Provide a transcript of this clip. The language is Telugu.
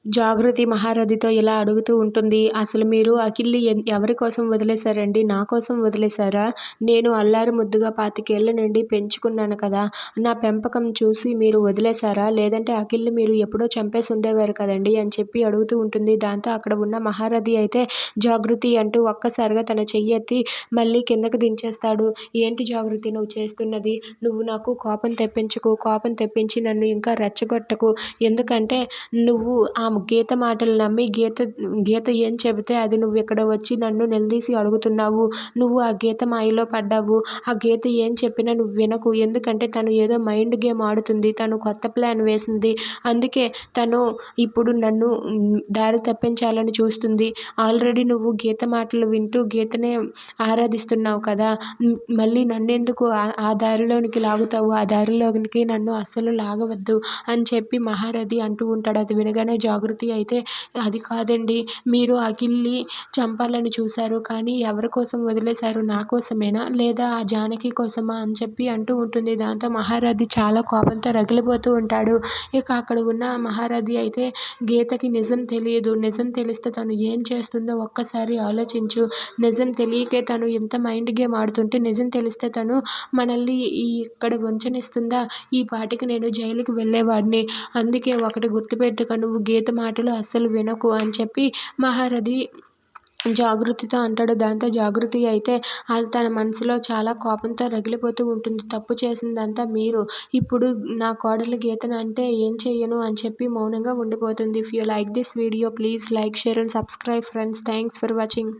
జాగృతి మహారథితో ఇలా అడుగుతూ ఉంటుంది. అసలు మీరు అఖిల్‌ని ఎవరి కోసం వదిలేశారండి? నా కోసం వదిలేశారా? నేను అల్లారు ముద్దుగా 25 ఏళ్ల నుండి పెంచుకున్నాను కదా! నా పెంపకం చూసి మీరు వదిలేశారా? లేదంటే అఖిల్‌ని మీరు ఎప్పుడో చంపేసి ఉండేవారు కదండీ! అని చెప్పి అడుగుతూ ఉంటుంది. దాంతో అక్కడ ఉన్న మహారథి అయితే జాగృతి అంటూ ఒక్కసారిగా తన చెయ్యెత్తి మళ్ళీ కిందకి దించేస్తాడు. ఏంటి జాగృతి నువ్వు చేస్తున్నది? నువ్వు నాకు కోపం తెప్పించకు. కోపం తెప్పించి నన్ను ఇంకా రెచ్చగొట్టకు. ఎందుకంటే నువ్వు ఆ గీత మాటలు నమ్మి గీత ఏం చెబితే అది నువ్విక్కడ వచ్చి నన్ను నిలదీసి అడుగుతున్నావు. నువ్వు ఆ గీత మాయలో పడ్డావు. ఆ గీత ఏం చెప్పినా నువ్వు వినకు. ఎందుకంటే తను ఏదో మైండ్ గేమ్ ఆడుతుంది. తను కొత్త ప్లాన్ వేసింది. అందుకే తను ఇప్పుడు నన్ను దారి తప్పించాలని చూస్తుంది. ఆల్రెడీ నువ్వు గీత మాటలు వింటూ గీతనే ఆరాధిస్తున్నావు కదా! మళ్ళీ నన్నెందుకు ఆ దారిలోనికి లాగుతావు? ఆ దారిలోనికి నన్ను అస్సలు లాగవద్దు అని చెప్పి మహారథి అంటూ ఉంటాడు. అది వినగానే జాగృతి అయితే అది కాదండి. మీరు అఖిల్‌ని చంపాలని చూశారు. కానీ ఎవరి కోసం వదిలేశారు? నా కోసమేనా? లేదా ఆ జానకి కోసమా? అని చెప్పి అంటూ ఉంటుంది. దాంతో మహారథి చాలా కోపంతో రగిలిపోతూ ఉంటాడు. ఇక అక్కడ ఉన్న మహారథి అయితే గీతకి నిజం తెలియదు. నిజం తెలిస్తే తను ఏం చేస్తుందో ఒక్కసారి ఆలోచించు. నిజం తెలియకే తను ఇంత మైండ్ గేమ్ ఆడుతుంటే నిజం తెలిస్తే తను మనల్ని ఇక్కడ ఉంచనిస్తుందా? ఈ పాటికి నేను జైలుకి వెళ్ళేవాడిని. అందుకే ఒకటి గుర్తుపెట్టుకో నువ్వు గీత మాటలు అస్సలు వినకు అని చెప్పి మహారథి జాగృతితో అంటాడు. దాంతో జాగృతి అయితే తన మనసులో చాలా కోపంతో రగిలిపోతూ ఉంటుంది. తప్పు చేసిందంతా మీరు. ఇప్పుడు నా కోడలు గీతను అంటే ఏం చెయ్యను అని చెప్పి మౌనంగా ఉండిపోతుంది. If you like this video please like, share and subscribe friends. Thanks for watching.